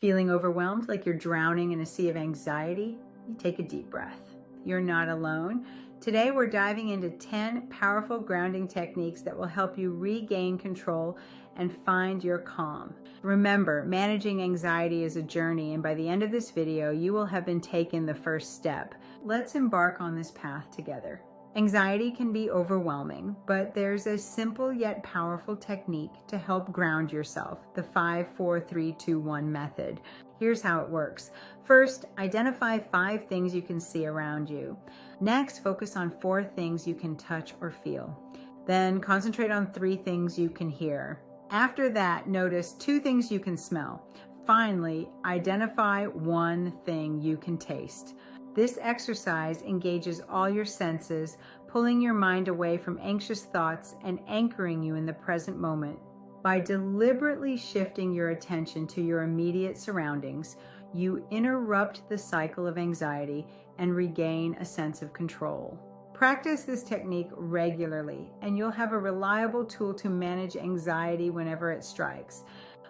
Feeling overwhelmed, like you're drowning in a sea of anxiety? You take a deep breath. You're not alone. Today, we're diving into 10 powerful grounding techniques that will help you regain control and find your calm. Remember, managing anxiety is a journey, and by the end of this video, you will have been taken the first step. Let's embark on this path together. Anxiety can be overwhelming, but there's a simple yet powerful technique to help ground yourself, the 5-4-3-2-1 method. Here's how it works. First, identify 5 things you can see around you. Next, focus on 4 things you can touch or feel. Then concentrate on 3 things you can hear. After that, notice 2 things you can smell. Finally, identify 1 thing you can taste. This exercise engages all your senses, pulling your mind away from anxious thoughts and anchoring you in the present moment. By deliberately shifting your attention to your immediate surroundings, you interrupt the cycle of anxiety and regain a sense of control. Practice this technique regularly, and you'll have a reliable tool to manage anxiety whenever it strikes.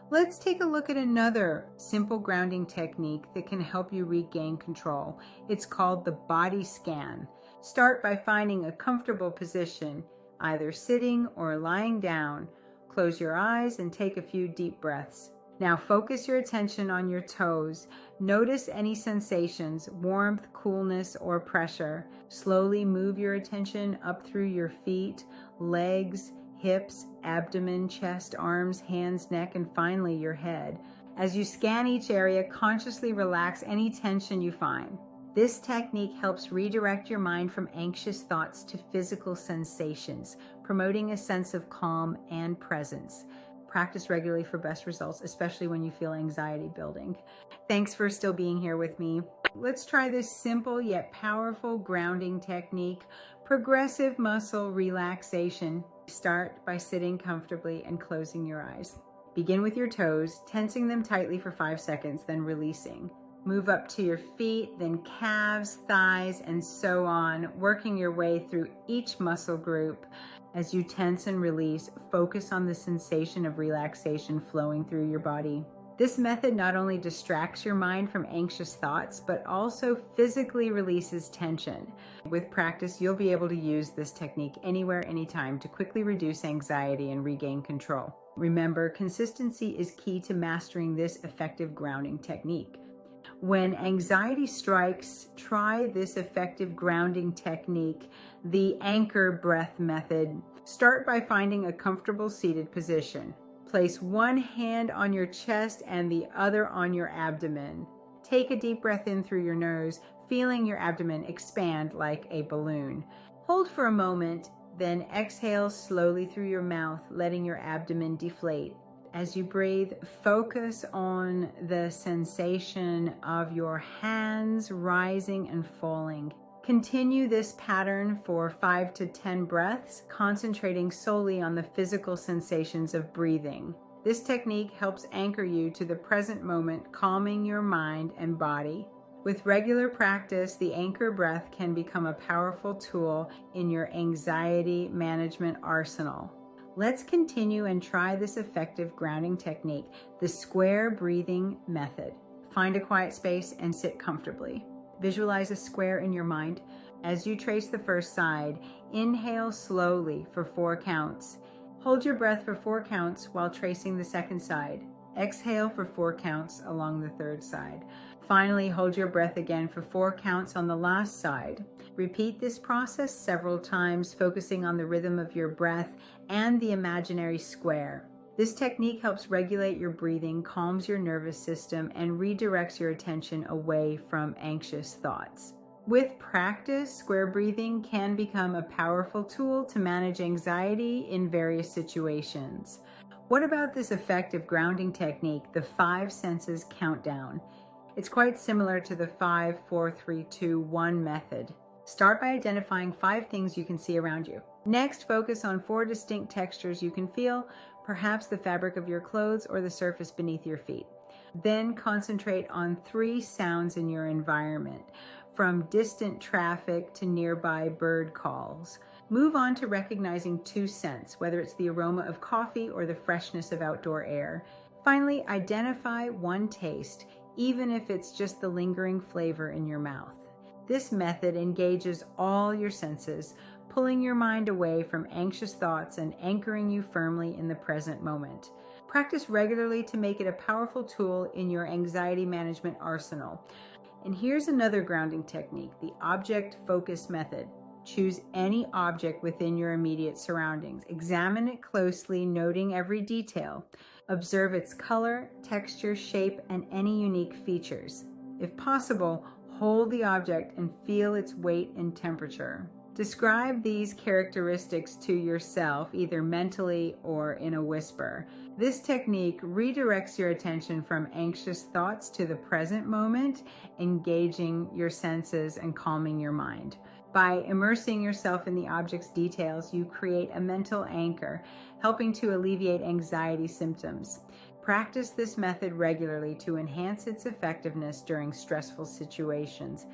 Let's take a look at another simple grounding technique that can help you regain control. It's called the body scan. Start by finding a comfortable position, either sitting or lying down. Close your eyes and take a few deep breaths. Now focus your attention on your toes. Notice any sensations, warmth, coolness, or pressure. Slowly move your attention up through your feet, legs, hips, abdomen, chest, arms, hands, neck, and finally your head. As you scan each area, consciously relax any tension you find. This technique helps redirect your mind from anxious thoughts to physical sensations, promoting a sense of calm and presence. Practice regularly for best results, especially when you feel anxiety building. Thanks for still being here with me. Let's try this simple yet powerful grounding technique, progressive muscle relaxation. Start by sitting comfortably and closing your eyes. Begin with your toes, tensing them tightly for 5 seconds, then releasing. Move up to your feet, then calves, thighs, and so on, working your way through each muscle group. As you tense and release, focus on the sensation of relaxation flowing through your body. This method not only distracts your mind from anxious thoughts, but also physically releases tension. With practice, you'll be able to use this technique anywhere, anytime to quickly reduce anxiety and regain control. Remember, consistency is key to mastering this effective grounding technique. When anxiety strikes, try this effective grounding technique, the anchor breath method. Start by finding a comfortable seated position. Place one hand on your chest and the other on your abdomen. Take a deep breath in through your nose, feeling your abdomen expand like a balloon. Hold for a moment, then exhale slowly through your mouth, letting your abdomen deflate. As you breathe, focus on the sensation of your hands rising and falling. Continue this pattern for 5 to 10 breaths, concentrating solely on the physical sensations of breathing. This technique helps anchor you to the present moment, calming your mind and body. With regular practice, the anchor breath can become a powerful tool in your anxiety management arsenal. Let's continue and try this effective grounding technique, the square breathing method. Find a quiet space and sit comfortably. Visualize a square in your mind. As you trace the first side, inhale slowly for 4 counts. Hold your breath for 4 counts while tracing the second side. Exhale for 4 counts along the third side. Finally, hold your breath again for 4 counts on the last side. Repeat this process several times, focusing on the rhythm of your breath and the imaginary square. This technique helps regulate your breathing, calms your nervous system, and redirects your attention away from anxious thoughts. With practice, square breathing can become a powerful tool to manage anxiety in various situations. What about this effective grounding technique, the 5 senses countdown? It's quite similar to the 5-4-3-2-1 method. Start by identifying 5 things you can see around you. Next, focus on 4 distinct textures you can feel, perhaps the fabric of your clothes or the surface beneath your feet. Then concentrate on 3 sounds in your environment, from distant traffic to nearby bird calls. Move on to recognizing 2 scents, whether it's the aroma of coffee or the freshness of outdoor air. Finally, identify one taste, even if it's just the lingering flavor in your mouth. This method engages all your senses, pulling your mind away from anxious thoughts and anchoring you firmly in the present moment. Practice regularly to make it a powerful tool in your anxiety management arsenal. And here's another grounding technique, the object focus method. Choose any object within your immediate surroundings. Examine it closely, noting every detail. Observe its color, texture, shape, and any unique features. If possible, hold the object and feel its weight and temperature. Describe these characteristics to yourself, either mentally or in a whisper. This technique redirects your attention from anxious thoughts to the present moment, engaging your senses and calming your mind. By immersing yourself in the object's details, you create a mental anchor, helping to alleviate anxiety symptoms. Practice this method regularly to enhance its effectiveness during stressful situations.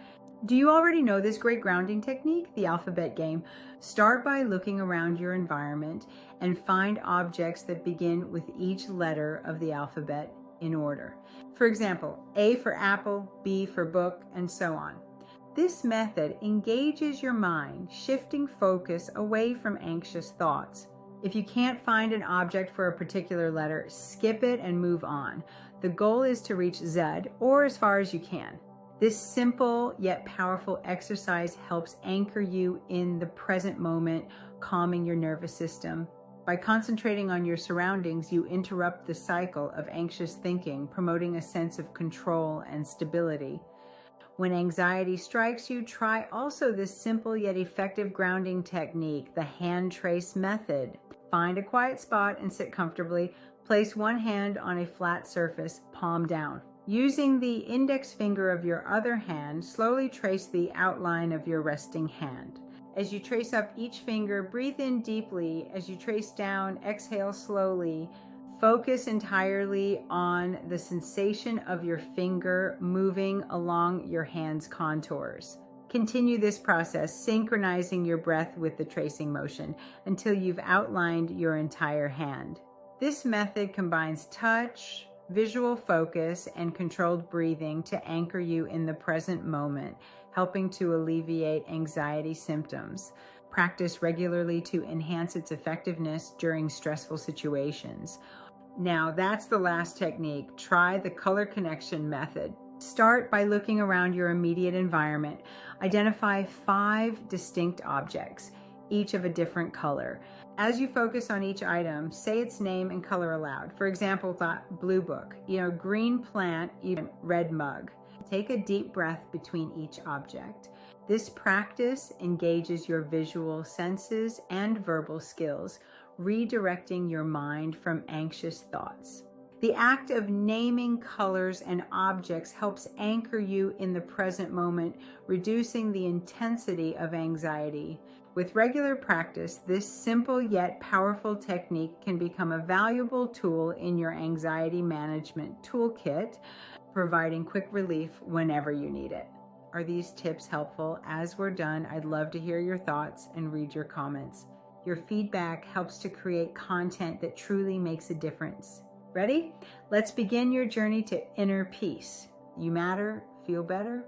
Do you already know this great grounding technique, the alphabet game? Start by looking around your environment and find objects that begin with each letter of the alphabet in order. For example, A for apple, B for book, and so on. This method engages your mind, shifting focus away from anxious thoughts. If you can't find an object for a particular letter, skip it and move on. The goal is to reach Z, or as far as you can. This simple yet powerful exercise helps anchor you in the present moment, calming your nervous system. By concentrating on your surroundings, you interrupt the cycle of anxious thinking, promoting a sense of control and stability. When anxiety strikes you, try also this simple yet effective grounding technique, the hand trace method. Find a quiet spot and sit comfortably. Place one hand on a flat surface, palm down. Using the index finger of your other hand, slowly trace the outline of your resting hand. As you trace up each finger, breathe in deeply. As you trace down, exhale slowly. Focus entirely on the sensation of your finger moving along your hand's contours. Continue this process, synchronizing your breath with the tracing motion until you've outlined your entire hand. This method combines touch, visual focus, and controlled breathing to anchor you in the present moment, helping to alleviate anxiety symptoms. Practice regularly to enhance its effectiveness during stressful situations. Now, that's the last technique. Try the color connection method. Start by looking around your immediate environment. Identify 5 distinct objects, each of a different color. As you focus on each item, say its name and color aloud. For example, blue book, green plant, even red mug. Take a deep breath between each object. This practice engages your visual senses and verbal skills, redirecting your mind from anxious thoughts. The act of naming colors and objects helps anchor you in the present moment, reducing the intensity of anxiety. With regular practice, this simple yet powerful technique can become a valuable tool in your anxiety management toolkit, providing quick relief whenever you need it. Are these tips helpful? As we're done, I'd love to hear your thoughts and read your comments. Your feedback helps to create content that truly makes a difference. Ready? Let's begin your journey to inner peace. You matter, feel better,